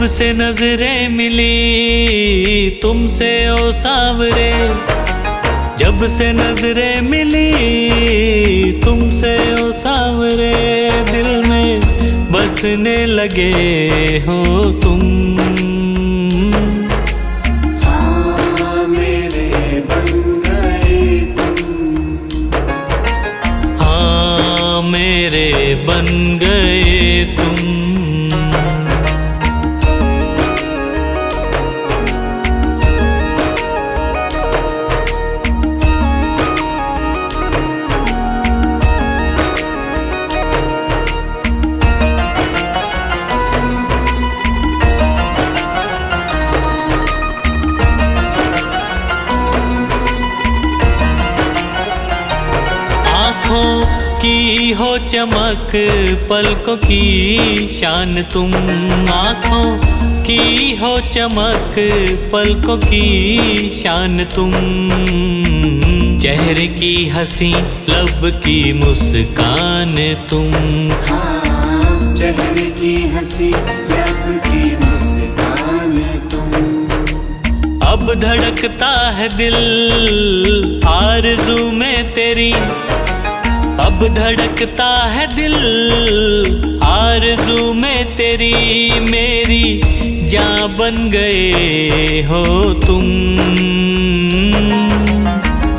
से नजरें मिली तुमसे ओ सावरे, जब से नजरें मिली तुमसे ओ सावरे, दिल में बसने लगे हो तुम। हाँ मेरे बन गए तुम, हाँ मेरे बन गए तुम। की हो चमक पलकों की शान तुम, आँखों की हो चमक पलकों की शान तुम, चेहरे की हंसी लब की मुस्कान तुम। हाँ चेहरे की हंसी लब की मुस्कान तुम। अब धड़कता है दिल आरज़ू में तेरी, अब धड़कता है दिल आरज़ू में तेरी, मेरी जान बन गए हो तुम।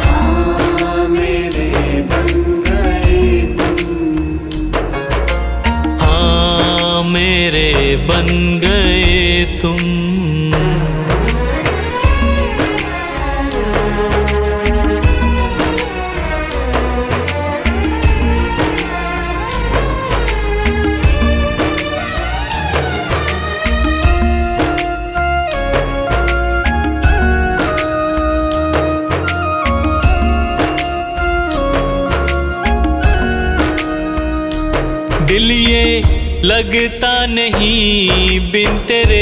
हाँ मेरे बन गए तुम, हाँ मेरे बन गए तुम। दिल ये लगता नहीं बिन तेरे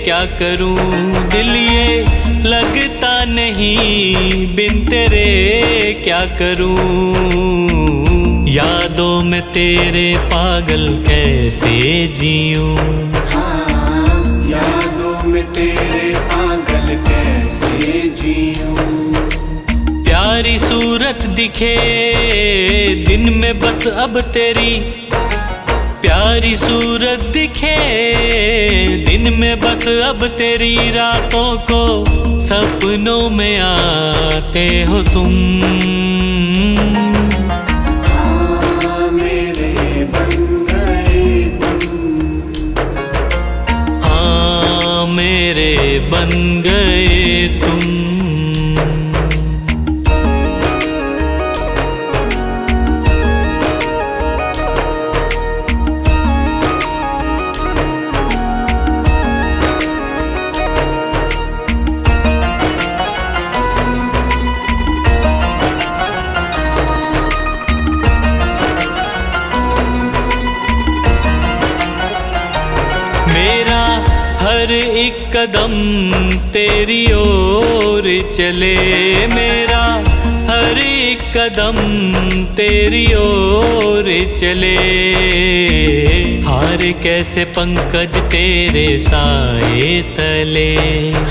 क्या करूं, दिल ये लगता नहीं बिन तेरे क्या करूं, यादों में तेरे पागल कैसे जीऊं। हाँ यादों में तेरे पागल कैसे जीऊं। प्यारी सूरत दिखे दिन में बस अब तेरी, प्यारी सूरत दिखे दिन में बस अब तेरी, रातों को सपनों में आते हो तुम। हाँ मेरे बन गए तुम, हाँ मेरे बन गए तुम। मेरा हर एक कदम तेरी ओर चले, मेरा हर एक कदम तेरी ओर चले, हार कैसे पंकज तेरे साए तले।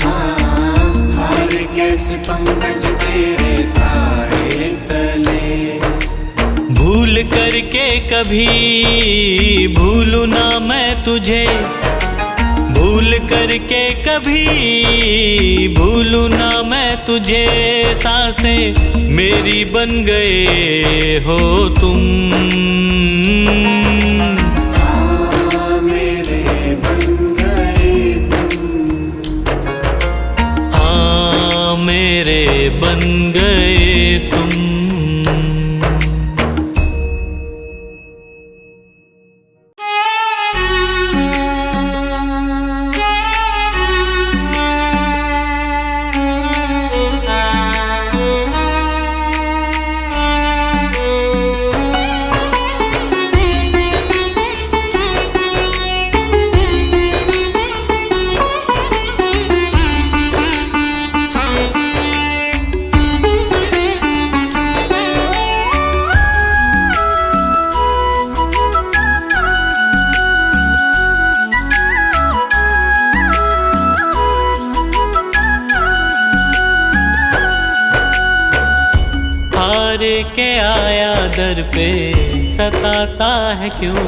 हाँ हार कैसे पंकज तेरे साए तले। भूल करके कभी भूलूं ना मैं तुझे, भूल करके कभी भूलूं ना मैं तुझे, सांसें मेरी बन गए हो तुम। हाँ मेरे बन गए तुम, हाँ मेरे बन गए तुम। के आया दर पे सताता है क्यों,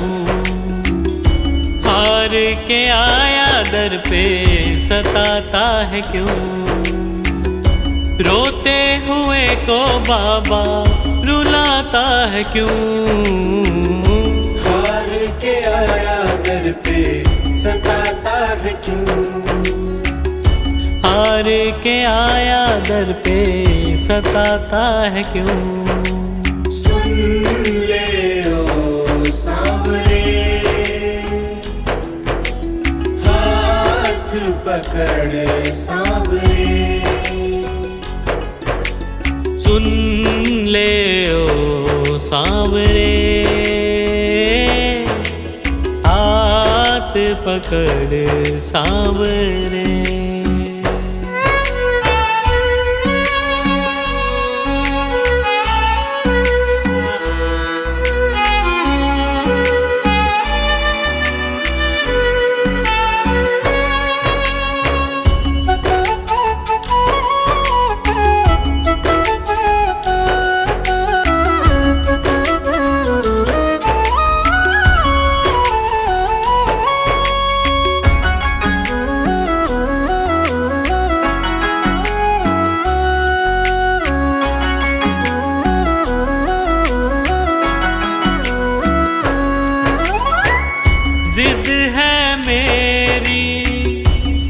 हार के आया दर पे सताता है क्यों। रोते हुए को बाबा रुलाता है क्यों, हार के आया दर पे सताता है क्यों, हार के आया दर पे सताता है क्यों। सुन ले ओ सांवरे, हाथ पकड़ सांवरे, सुन ले ओ सांवरे, हाथ पकड़ सांवरे। जिद है मेरी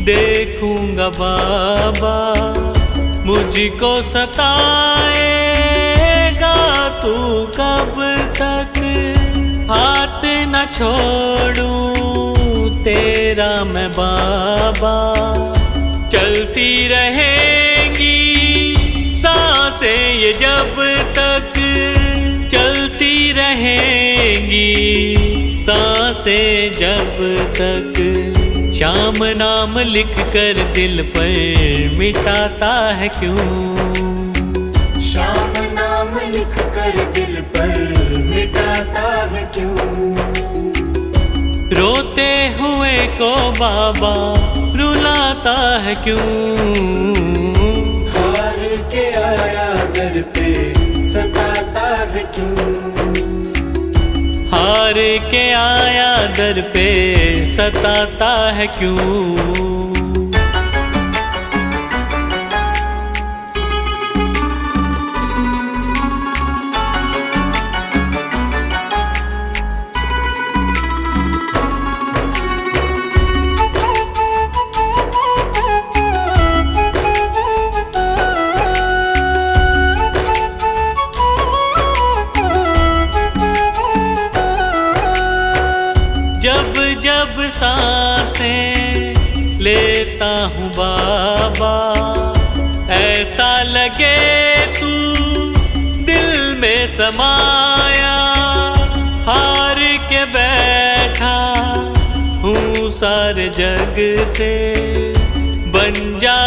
देखूंगा बाबा, मुझको सताएगा तू कब तक। हाथ न छोड़ूं तेरा मैं बाबा, चलती रहेंगी सांसें ये जब तक, चलती रहेंगी सांसें जब तक। श्याम नाम लिख कर दिल पर मिटाता है क्यों, श्याम नाम लिख कर दिल पर मिटाता है क्यों। रोते हुए को बाबा रुलाता है क्यों, हार के आया दर पे सताता है क्यों, हार के आया दर पे सताता है क्यों। जब जब सांसें लेता हूँ बाबा, ऐसा लगे तू दिल में समाया। हार के बैठा हूँ सारे जग से, बन जा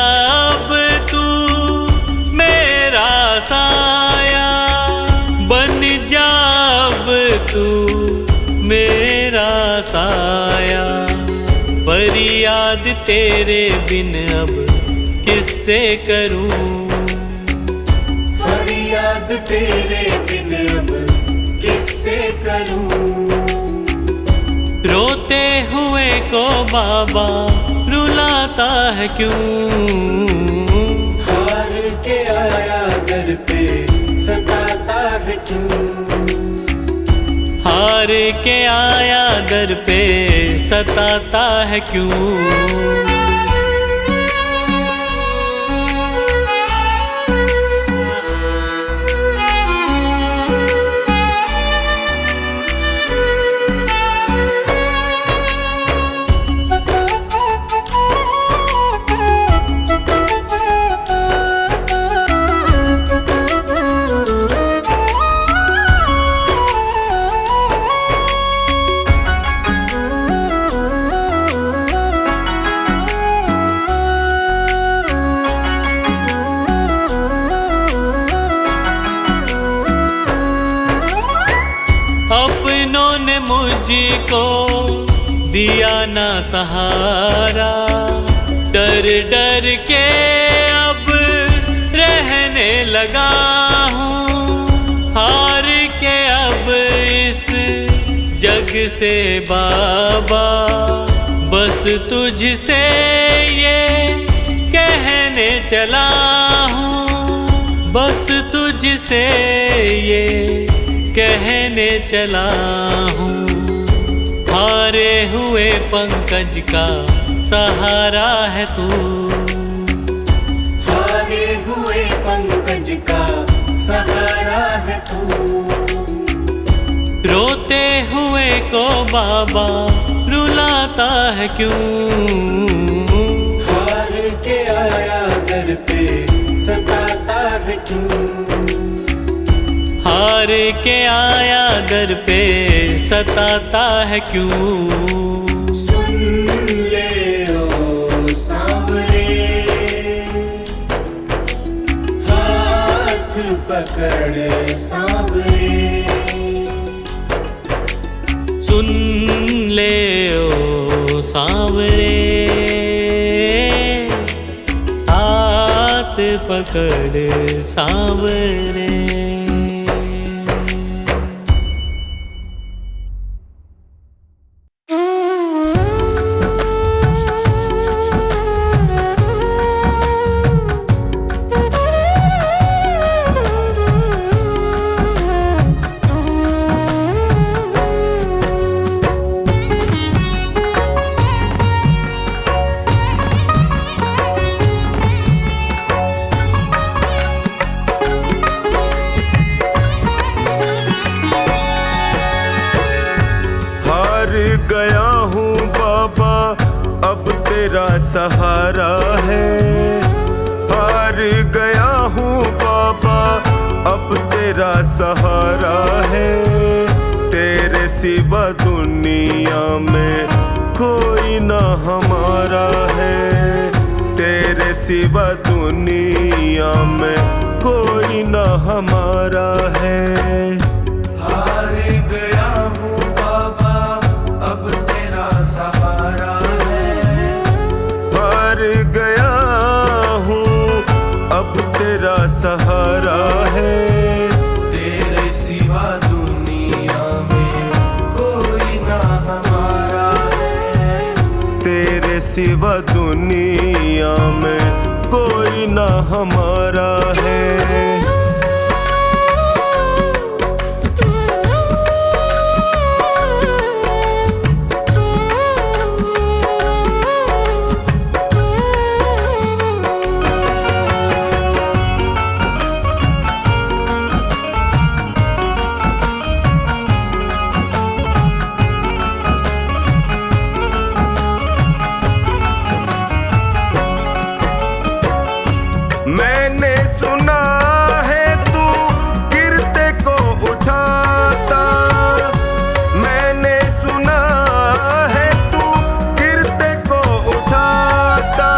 अब तू मेरा साया, बन जा अब तू मेरा साया। फरियाद तेरे बिन अब किससे करूं, फरियाद तेरे बिन अब किससे करूं। रोते हुए को बाबा रुलाता है क्यों, हार के आया दर पे सताता है क्यों, हार के आया दर पे सताता है क्यों। अपनों ने मुझको दिया ना सहारा, डर डर के अब रहने लगा हूँ। के अब इस जग से बाबा, बस तुझसे ये कहने चला हूँ, बस तुझसे ये कहने चला हूँ। हारे हुए पंकज का सहारा है तू, हारे हुए पंकज का सहारा है तू। रोते हुए को बाबा रुलाता है क्यों, हार के आया दर पे सताता है क्यों, हार के आया दर पे सताता है क्यों। सुन ले ओ सांवरे, हाथ पकड़ सांवरे, सुन ले ओ सांवरे, हाथ पकड़ सांवरे। गया हूँ बाबा अब तेरा सहारा है, हार गया हूँ बाबा अब तेरा सहारा है। तेरे सिवा दुनिया में कोई ना हमारा है, तेरे सिवा दुनिया में कोई ना हमारा है। हार गया हूँ बाबा अब तेरा सहारा है, हार गया हूँ अब तेरा सहारा है। तेरे सिवा दुनिया में कोई ना हमारा है, तेरे सिवा दुनिया में कोई ना हमारा है। मैंने सुना है तू गिरते को उठाता, मैंने सुना है तू गिरते को उठाता,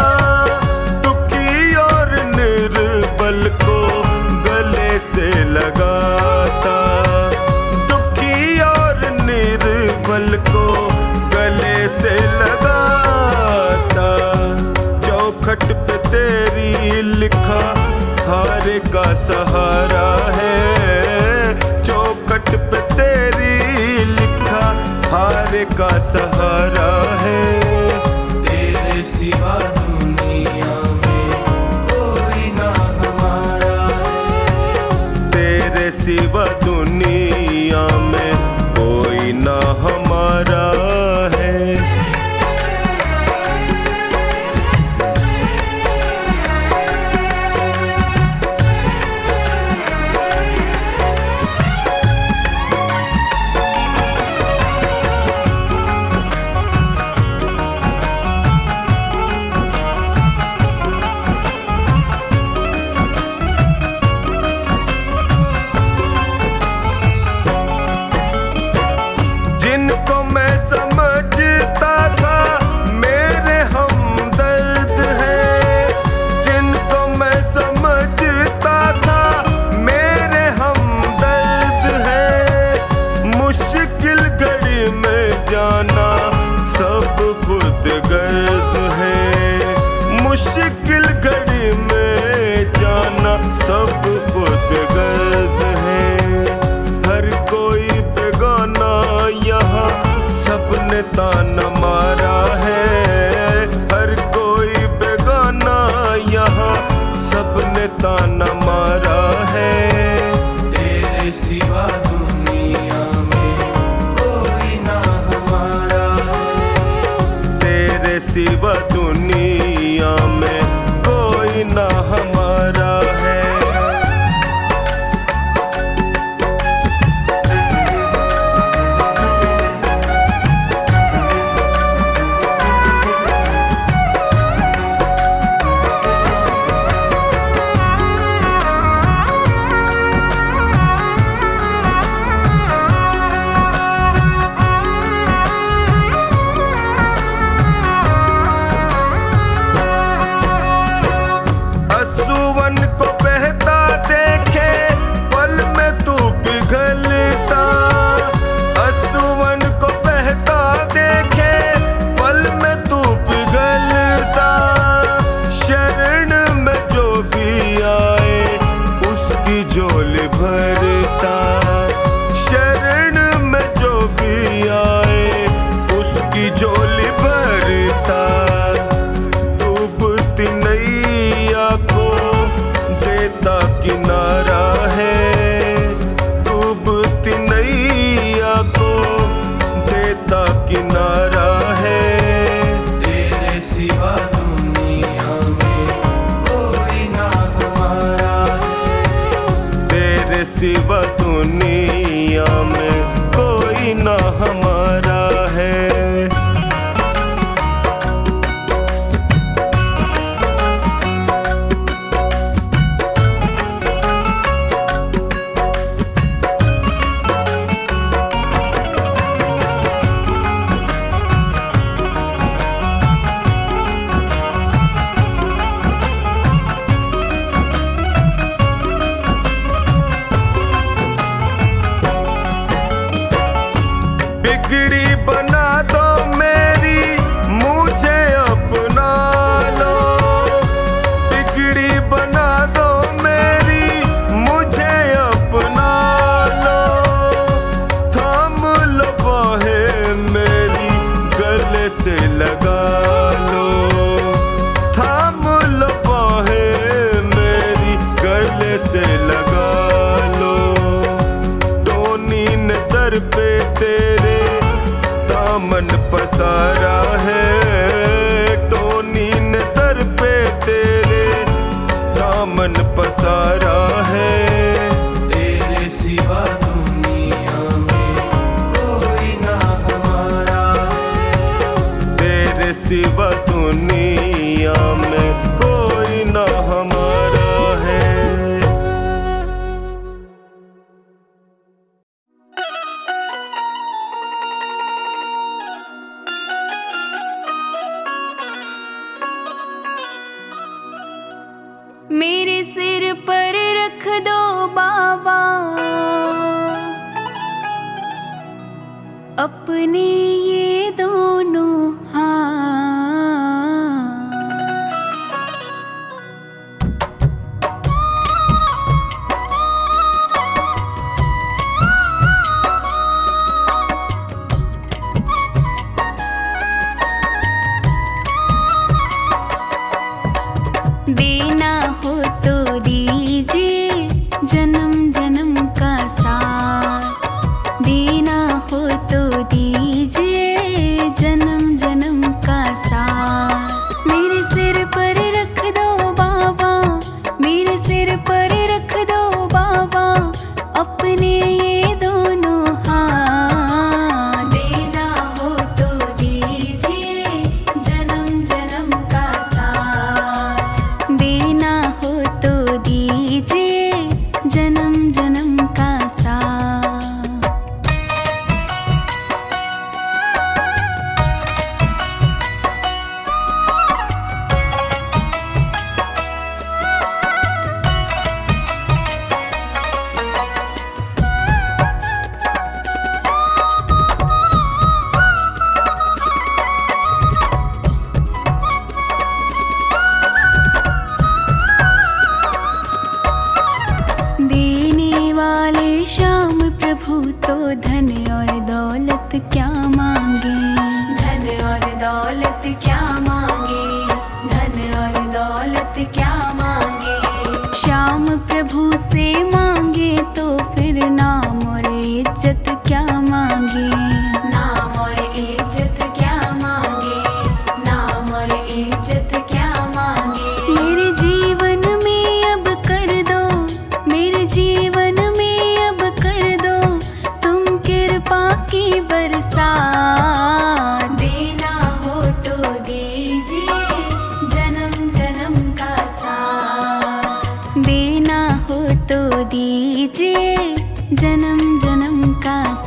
दुखी और निर्बल को गले से लगाता, दुखी और निर्बल को गले से लगाता। चौखट पे तेरी लिखा हार का सहारा है, चौखट पे तेरी लिखा हार का सहारा है। तेरे सिवा दुनिया में कोई ना हमारा है, तेरे सिवा दुनिया में कोई ना हमारा है। जिनको मैं समझता था मेरे हमदर्द हैं, जिनको मैं समझता था मेरे हमदर्द हैं, मुश्किल घड़ी में जाना सब खुद गर्ज है, मुश्किल घड़ी में जाना सब खुद गर्ज है। हर सिवा दुनिया में कोई ना हमारा है। असुवन को बहता देखे पल में तू पिघलता, असुवन को बहता देखे पल में तू पिघलता। शरण में जो भी आए उसकी झोली भरता, शरण में जो भी आए उसकी झोली भरता। डूबती नैया को देता किनारा है, डूबती नैया को देता किनारा है। तेरे सिवा दुनिया में कोई ना हमारा है। तेरे सिवा दुनिया में कोई ना हमारा है। बिगड़ी बना दो मेरी मुझे अपना लो, बिगड़ी बना दो मेरी मुझे अपना लो। थाम लो बाहें मेरी गले से लगा लो, थाम लो बाहें मेरी गले से लगा लो। टोनी ने दर पे तेरे दामन पसारा है, टोनी ने दर पे तेरे दामन पसारा है। तेरे सिवा दुनिया में कोई ना हमारा है। तेरे सिवा दुनिया में कोई ना हमारा है। मेरे सिर पर रख दो बाबा अपने ये दोनों हाथ। देना हो तो दीजिए जन्म जन्म का साथ, देना हो तो दीजिए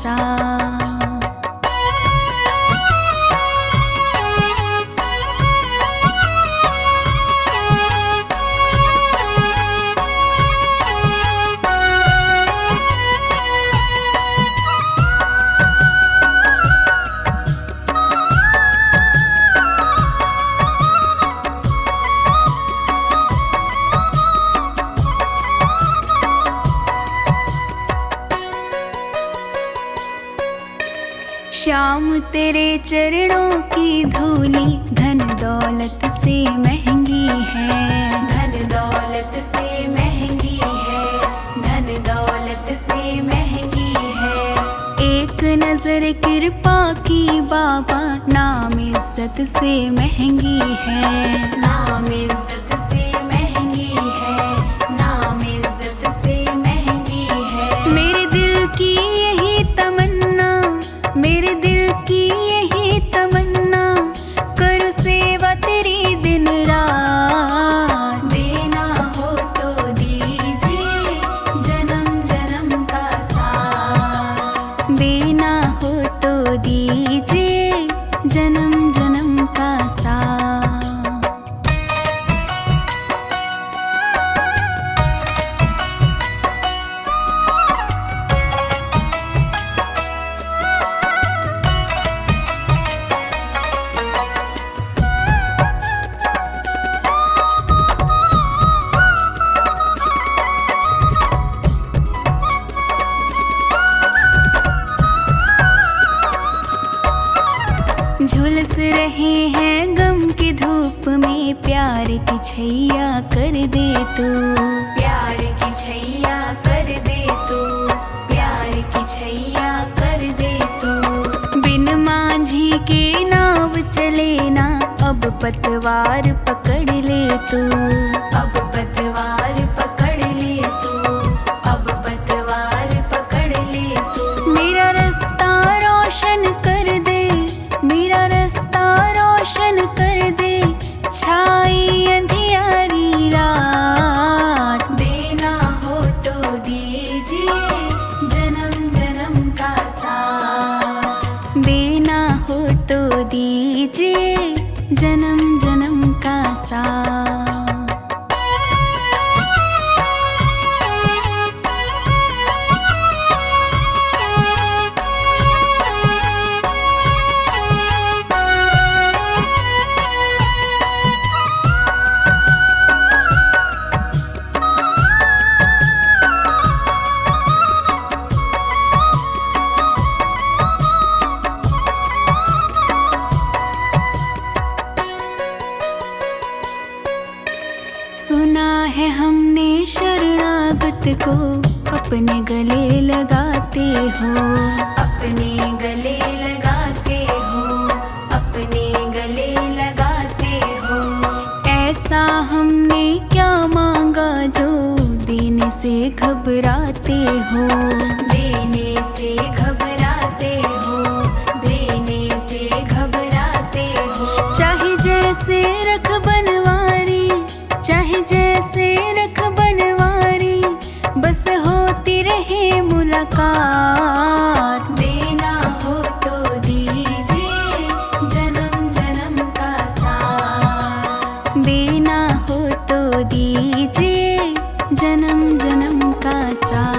सा। श्याम तेरे चरणों की धूली धन दौलत से महंगी है, धन दौलत से महंगी है, धन दौलत से महंगी है। एक नजर कृपा की बाबा नाम इज्जत से महंगी है, नाम इज्जत से महंगी है, नाम इज्जत से महंगी है। मेरे दिल की यही तमन्ना, मेरे दिल की यही तमन्ना, करूं सेवा तेरी दिन रात। देना हो तो दीजिए जन्म जन्म का साथ, देना हो तो दीजिए जन्म जन्म का साथ। झुलस रहे हैं गम की धूप में, प्यार की छैया कर दे तू, प्यार की छैया कर दे तू, प्यार की छैया कर दे तू। बिन मांझी के नाव चले ना, अब पतवार पकड़ ले तू, अब पतवार पकड़ ले तू, अब पतवार पकड़ ले तू। मेरा रास्ता रोशन कर दे, मेरा रास्ता रोशन कर दे, छाई अंधियारी रात। देना हो तो दीजिए जन्म जन्म का साथ, देना हो तो दीजिए जन्म जन्म का साथ। सुना है हमने शरणागत को अपने गले लगाते हो, अपने गले लगाते हो, अपने गले लगाते हो। ऐसा हमने क्या मांगा जो देने से घबराते हो, देने से घबराते हो, देने से घबराते हो। चाहे जैसे रख बनवारी, चाहे जैसे रख बनवारी, बस होती रहे मुलाकात। देना हो तो दीजिए जन्म जन्म का साथ, देना हो तो दीजिए जन्म जन्म का साथ।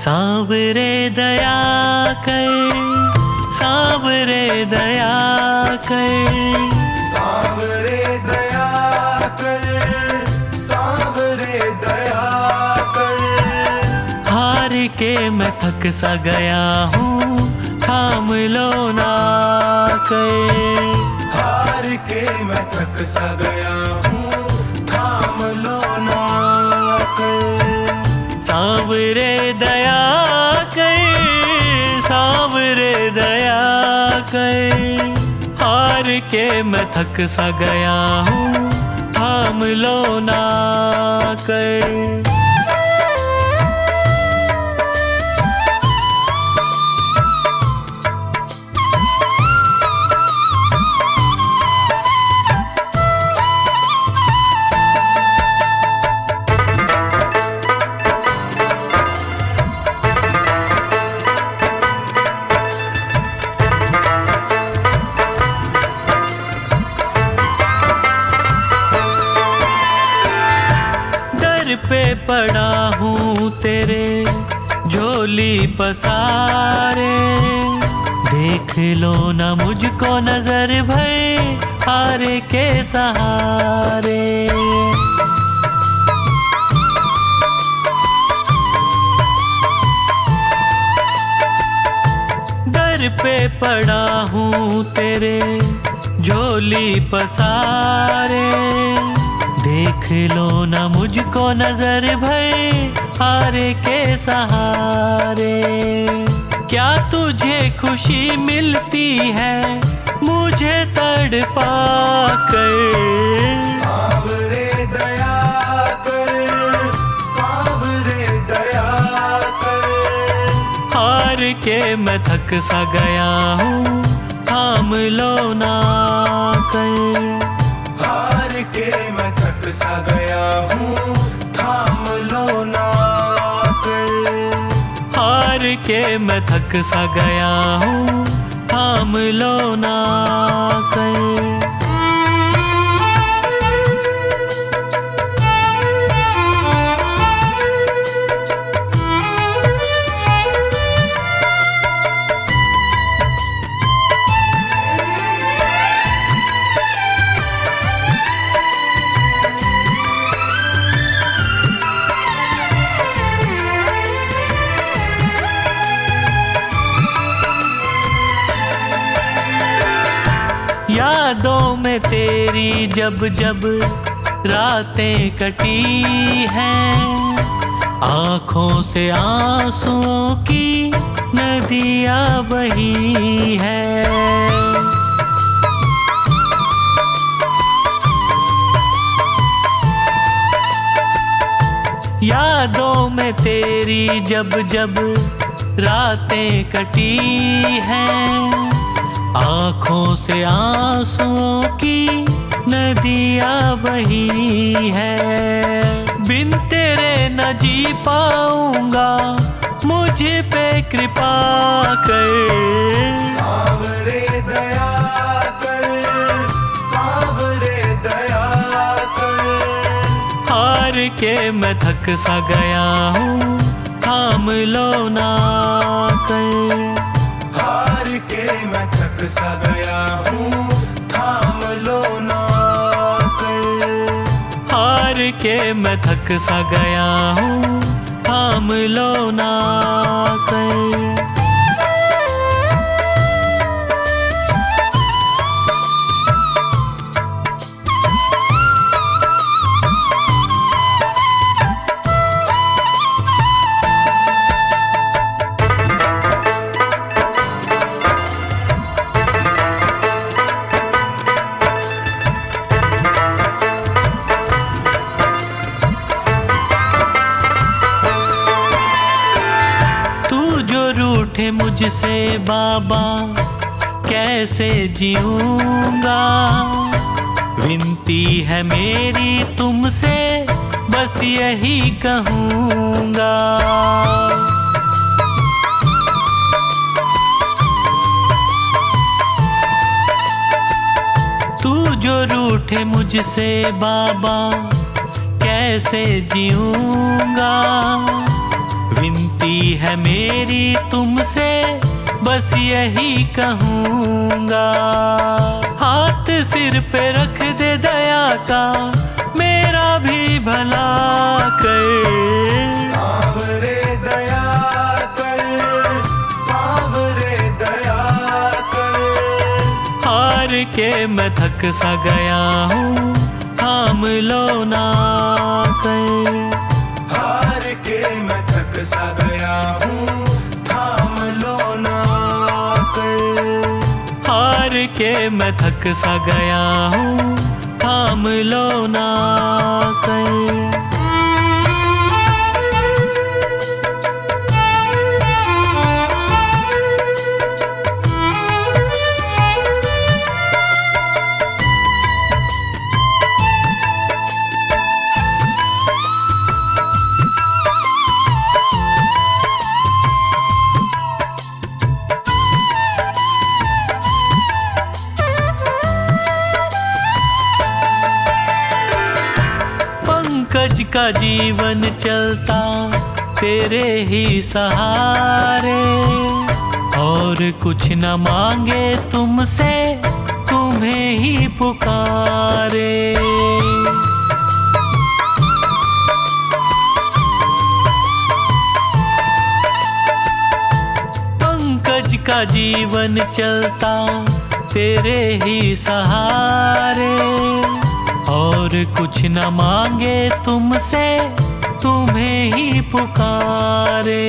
सांवरे दया कर, सांवरे दया कर, सांवरे दया कर, सांवरे दया कर। हार के मैं थक सा गया हूँ, थाम लो ना कर। हार के मैं थक सा गया हूँ, थाम लो ना कर। सांवरे दया कर, सांवरे दया कर। हार के मैं थक सा गया हूँ, थाम लो ना कर। पे पड़ा हूँ तेरे झोली पसारे, देख लो ना मुझको नजर भर हारे के सहारे। दर पे पड़ा हूँ तेरे झोली पसारे, देख लो ना मुझको नजर भर हारे के सहारे। क्या तुझे खुशी मिलती है मुझे तड़पा कर? सांवरे दया कर, सांवरे दया कर। हार के मैं थक सा गया हूँ, थाम लो ना कर। हार के मैं थक सा गया हूँ, थाम लो ना कर। हार के मैं थक सा गया हूँ, थाम लो ना कर। यादों में तेरी जब जब रातें कटी हैं, आँखों से आंसुओं की नदियाँ बही हैं। यादों में तेरी जब जब रातें कटी हैं, आँखों से आंसुओं की नदियाँ बही है। बिन तेरे न जी पाऊंगा, मुझ पे कृपा कर। सांवरे दया कर, सांवरे दया कर। हार के मैं थक सा गया हूँ, थाम लो ना कर। हार के मैं थक सा गया हूँ, थाम लो ना कर। हार के मैं थक सा गया हूँ, थाम लो ना कर। रूठे मुझसे बाबा कैसे जीऊंगा, विनती है मेरी तुमसे बस यही कहूँगा। तू जो रूठे मुझसे बाबा कैसे जीऊंगा, विनती है मेरी तुमसे बस यही कहूँगा। हाथ सिर पे रख दे दया का, मेरा भी भला कर। सांवरे दया के मैं थक सा गया हूँ, थाम लो ना कर। हार के मैं थक सा गया हूँ, थाम लो ना कर। हार के मैं थक सा गया हूँ, थाम लो ना कर। पंकज का जीवन चलता तेरे ही सहारे, और कुछ न मांगे तुमसे, तुम्हें ही पुकारे। पंकज का जीवन चलता तेरे ही सहारे, और कुछ न मांगे तुमसे, तुम्हें ही पुकारे।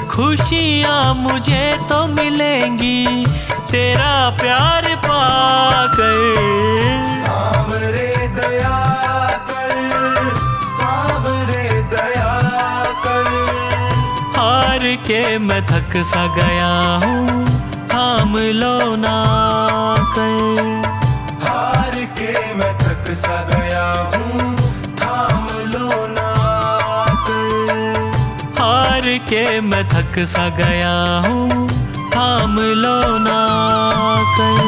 खुशियाँ मुझे तो मिलेंगी तेरा प्यार पाकर। सांवरे दया कर, सांवरे दया कर। हार के मैं थक सा गया हूँ, थाम लो ना कर। हार के मैं थक सा गया हूँ, थाम लो ना कर। हार के मैं थक सा गया हूँ, थाम लो ना कर।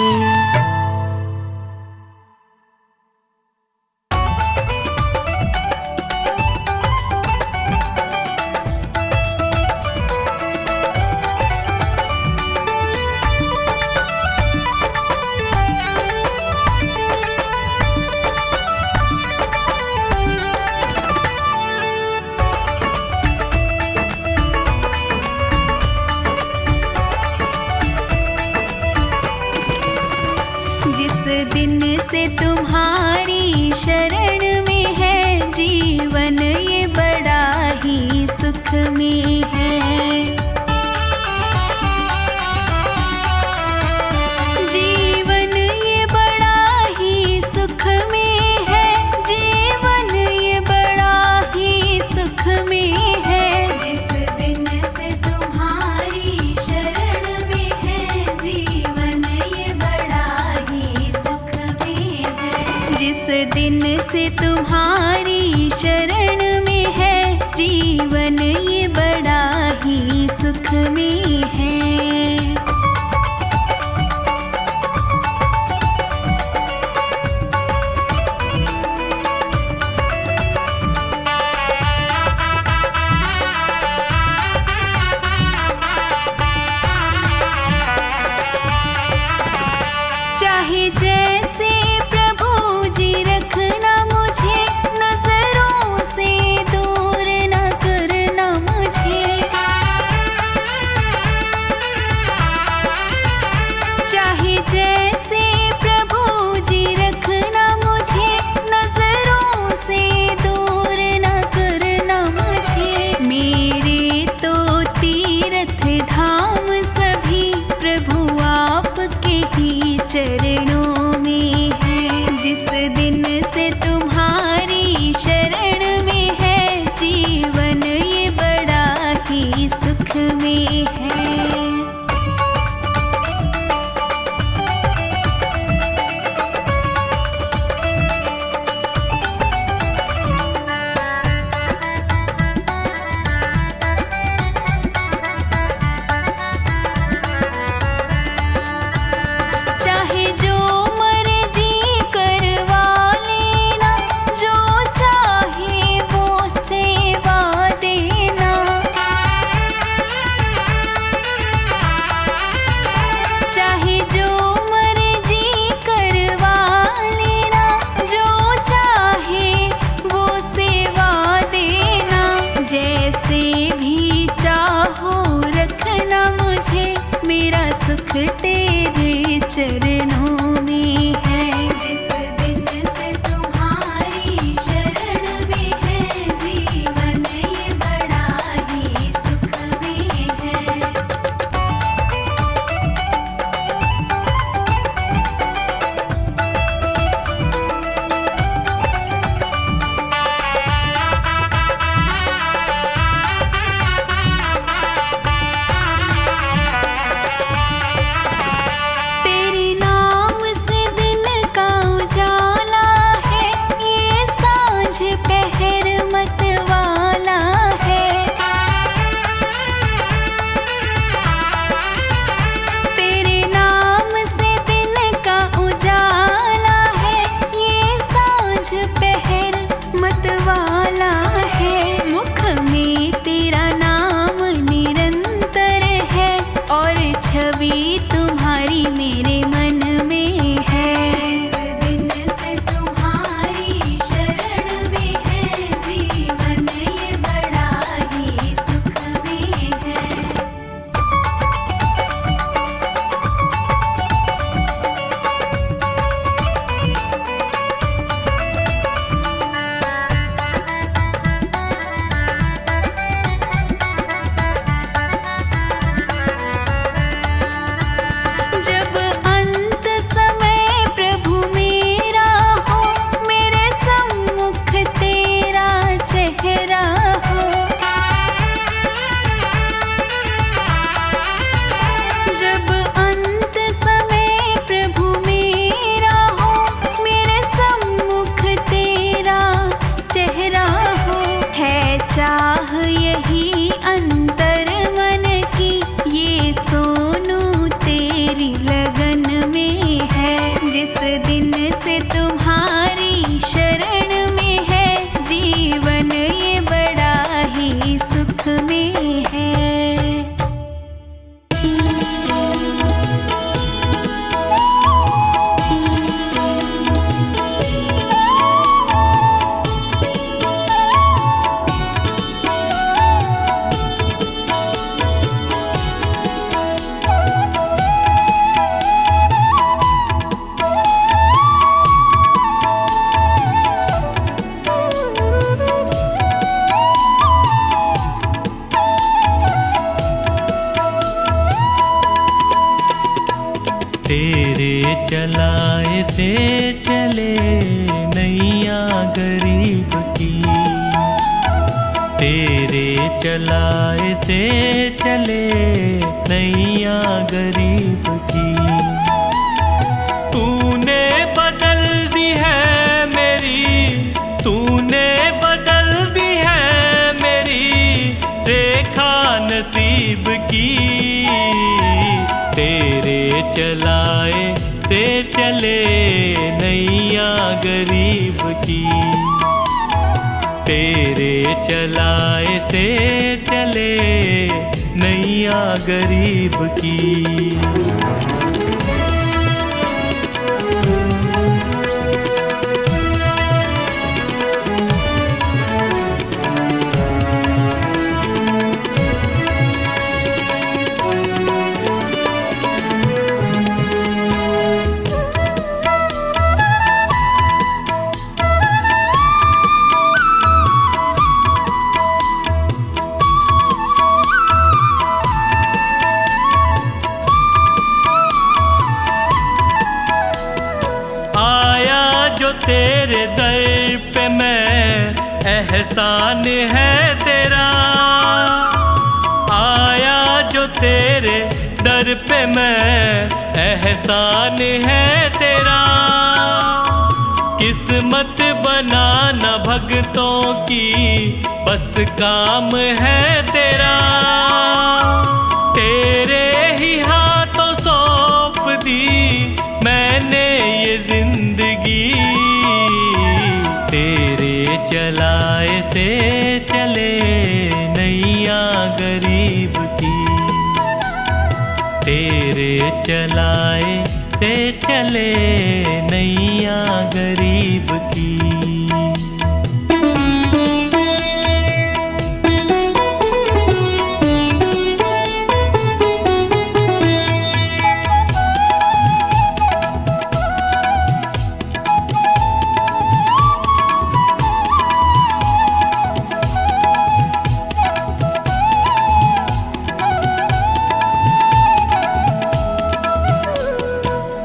जिस दिन से तुम्हारी शरण में है जीवन, ये बड़ा ही सुख में है। जीवन ये बड़ा ही सुख में है, जीवन ये बड़ा ही सुख में है। जिस दिन से तुम्हारी शरण में है जीवन, ये बड़ा ही सुख में है। जिस दिन से तुम्हारी शरण में है जीवन, ये बड़ा ही सुख में है। चाहे जैसे प्रभु जी रखना मुझे नजरों चलाए से चले नैया गरीब की, तेरे चलाए से चले नैया गरीब की। तूने बदल दी है मेरी, तूने बदल दी है मेरी रेखा नसीब की, तेरे चलाए से चले नैया गरीब की, तेरे चलाए से चले नैया गरीब की। तेरे दर पे मैं एहसान है तेरा, आया जो तेरे दर पे मैं एहसान है तेरा। किस्मत बनाना भगतों की बस काम है तेरा, तेरे ही हाथों सौंप दी मैंने ये जिंदगी, तेरे चलाए से चले नैया गरीब की, तेरे चलाए से चले नैया गरीब की।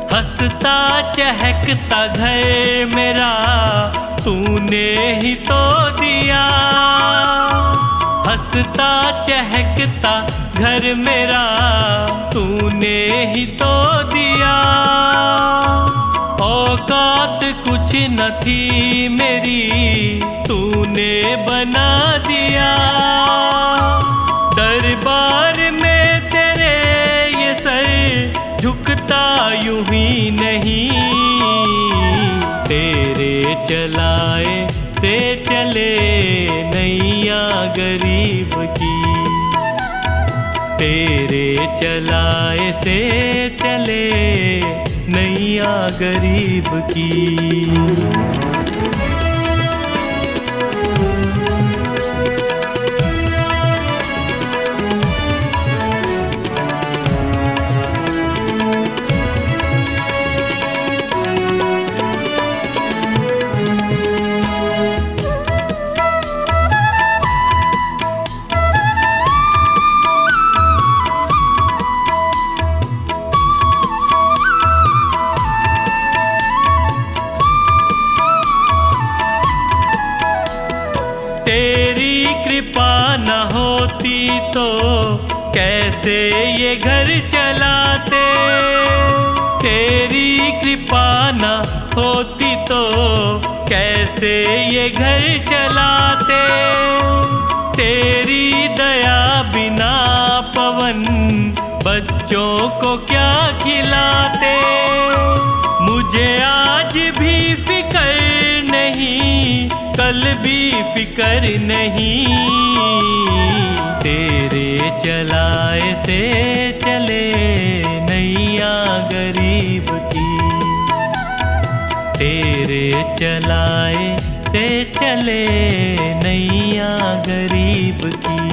हंसता चहकता घर मेरा तूने ही तो दिया, हंसता चहकता घर मेरा तूने ही तो दिया। औकात कुछ न थी मेरी तूने बना दिया, दरबार में तेरे ये सर झुकता यूं ही नहीं, तेरे चलाए से चले नैया गरीब की, तेरे चलाए से चले नैया गरीब की। तेरी कृपा न होती तो कैसे ये घर चलाते, तेरी कृपा न होती तो कैसे ये घर चलाते, तेरी दया बिना पवन बच्चों को क्या खिलाते। मुझे आज भी फिक्र नहीं कल भी फिक्र नहीं, तेरे चलाए से चले नैया गरीब की, तेरे चलाए से चले नैया गरीब की।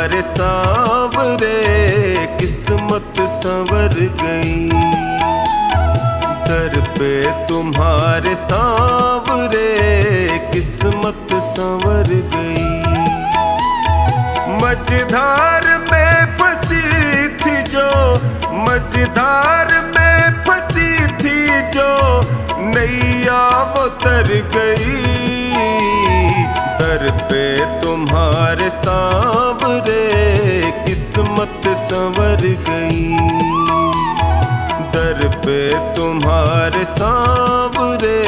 तुम्हारे सांवरे किस्मत संवर गई। दर पे तुम्हारे सांवरे किस्मत संवर गई। मझधार में फंसी थी जो, मझधार में फंसी थी जो नैया वो तर गई। दर पे तुम्हारे सांवरे किस्मत संवर गई। दर पे तुम्हारे सांवरे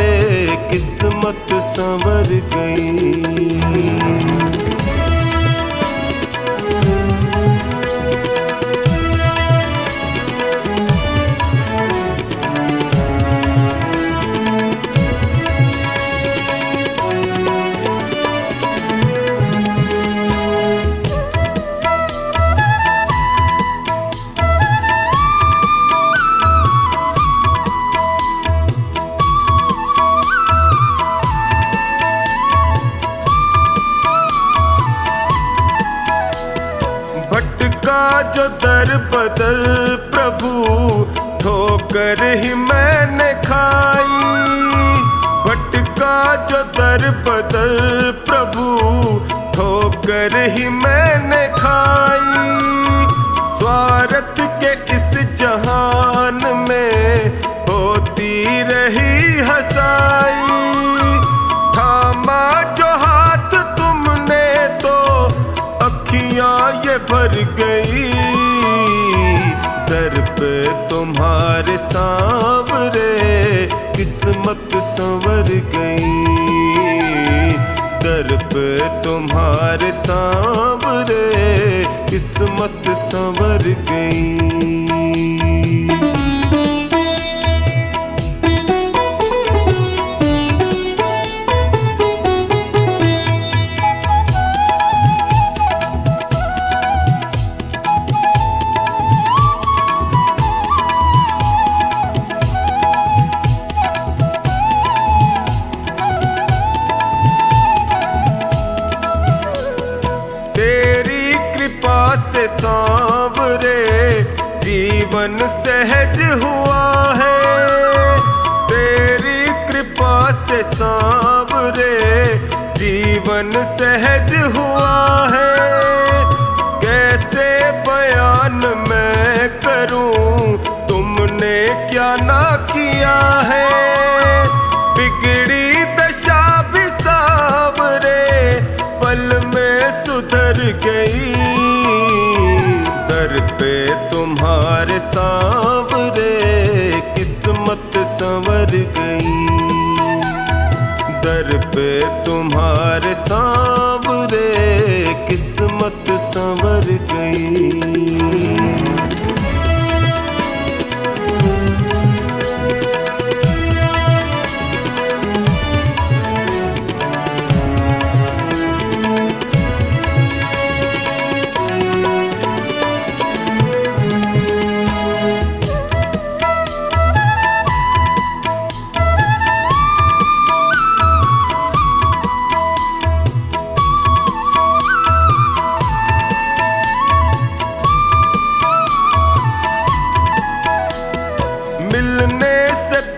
किस्मत संवर गई। भटका जो दर बदर प्रभु ठोकर ही मैंने खाई। भटका जो दर बदर प्रभु ठोकर ही मैंने खाई। स्वार्थ के इस जहान में होती रही हंसाई। थामा जो हाथ तुमने तो अखियां ये भर गई। दर पे तुम्हारे सांवरे किस्मत संवर गई। दर पे तुम्हारे सांवरे किस्मत संवर गई। सांवरे जीवन सहज हुआ है। तेरी कृपा से सांवरे जीवन सहज हुआ है। कैसे बयान मैं करूं तुमने क्या ना किया है। बिगड़ी दशा भी सांवरे पल में सुधर गई। दर पे तुम्हारे सांवरे किस्मत संवर गई। दर पे तुम्हारे सांवरे किस्मत संवर गई।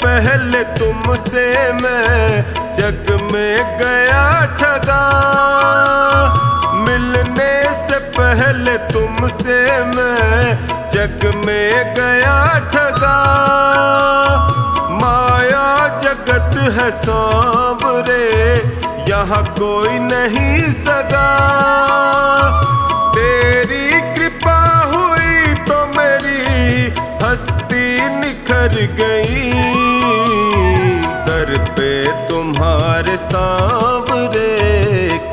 पहले तुमसे मैं जग में गया ठगा। मिलने से पहले तुमसे मैं जग में गया ठगा। माया जगत है सांवरे यहाँ कोई नहीं सगा। तेरी कृपा हुई तो मेरी हस्ती निखर गई। दर पे तुम्हारे सांवरे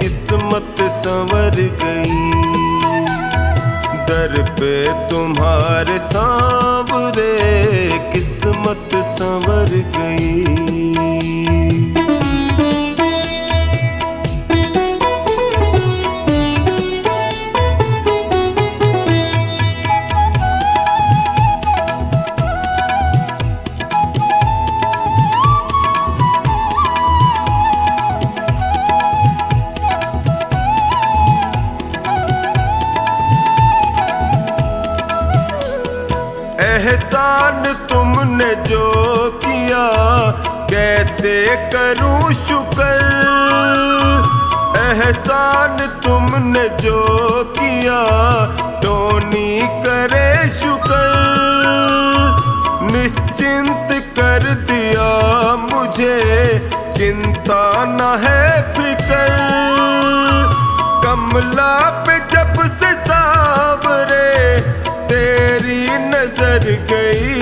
किस्मत संवर गई। दर पे तुम्हारे सांवरे किस्मत संवर गई। तुमने जो किया कैसे करूं शुक्र, एहसान तुमने जो किया टोनी करे शुक्र, निश्चिंत कर दिया मुझे चिंता न है फिक्र, कमला पे जब से सावरे तेरी नजर गई,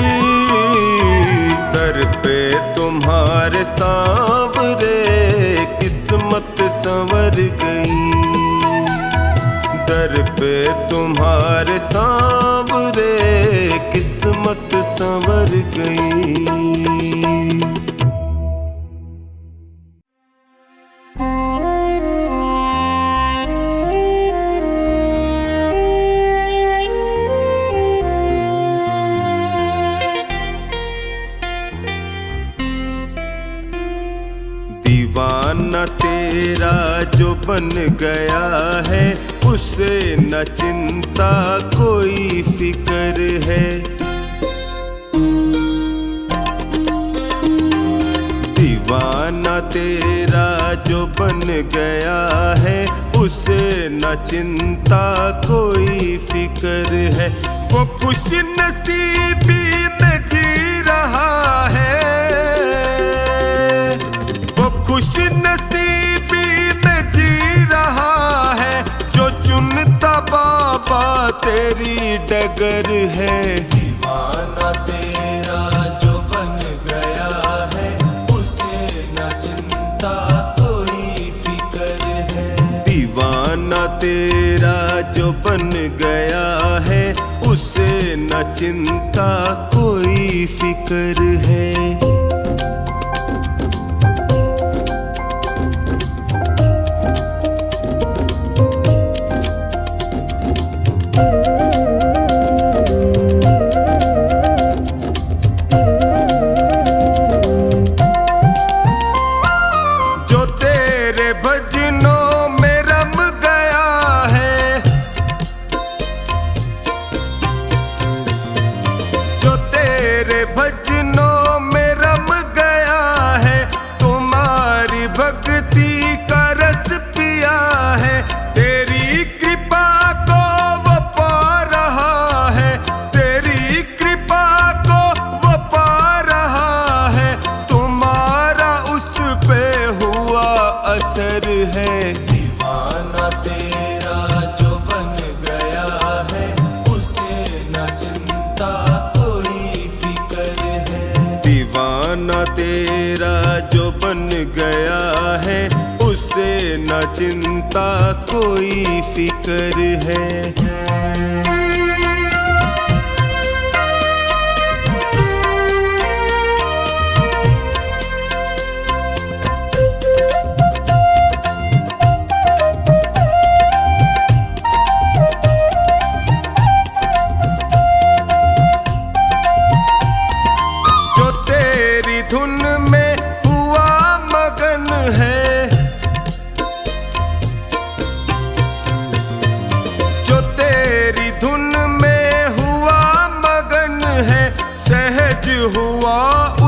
दर पे तुम्हारे सांवरे किस्मत संवर गई, दर पे तुम्हारे सांवरे किस्मत संवर गई। दीवाना तेरा जो बन गया है उसे न चिंता कोई फिक्र है, दीवाना तेरा जो बन गया है उसे न चिंता कोई फिक्र है, वो खुश नसीबी में जी रहा है, खुश नसीबी में जी रहा है, जो चुनता बाबा तेरी डगर है, दीवाना तेरा जो बन गया है उसे न चिंता कोई फिक्र है, दीवाना तेरा जो बन गया है उसे न चिंता कोई फिक्र है। दीवाना तेरा जो बन गया है उसे न चिंता कोई फिक्र है, दीवाना तेरा जो बन गया है उसे न चिंता कोई फिक्र है। धुन में हुआ मगन है, जो तेरी धुन में हुआ मगन है, सहज हुआ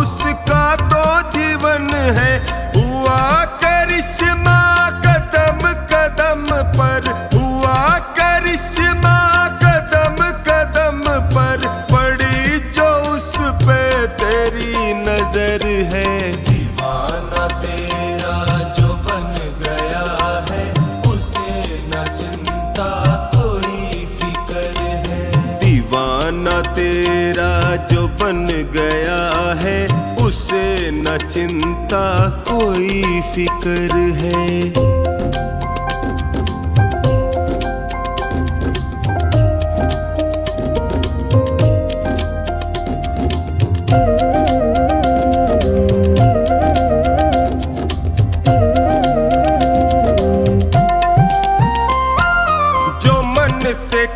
उसका तो जीवन है, हुआ करिश्मा कदम कदम पर, हुआ करिश्मा कदम कदम पर, पड़ी जो उस पे तेरी नजर है, दीवाना तेरा जो बन गया है उसे न चिंता कोई फिक्र है, दीवाना तेरा जो बन गया है उसे न चिंता कोई फिक्र है।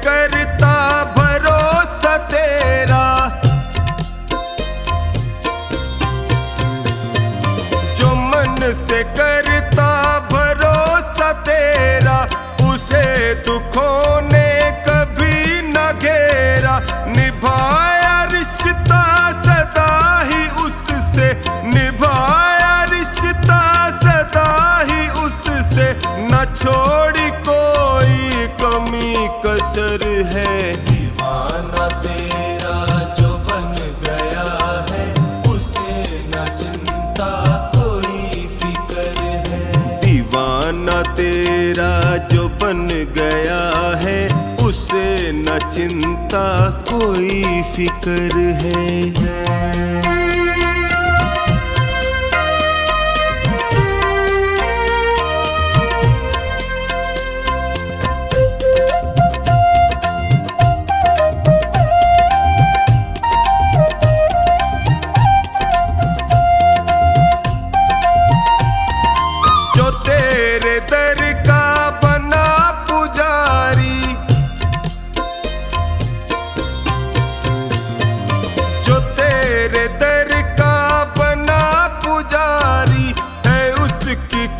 करता भरोसा तेरा, जो मन से करता भरोसा तेरा, उसे दुखों ने कभी न घेरा, निभाया रिश्ता सदा दीवाना तेरा जो बन गया है, उसे न चिंता कोई फिक्र है।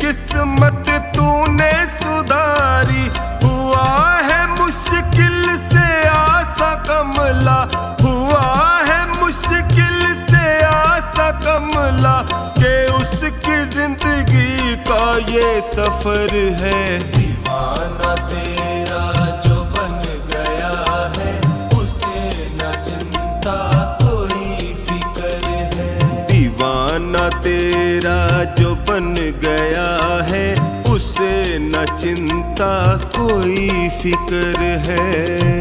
किस्मत तूने सुधारी, हुआ है मुश्किल से आसा कमला, हुआ है मुश्किल से आसा कमला, के उसकी जिंदगी का ये सफर है। दीवाना तेरा जो बन गया है, उसे न चिंता कोई फिक्र है। दीवाना तेरा जो बन गया है, उसे न चिंता कोई फिक्र है।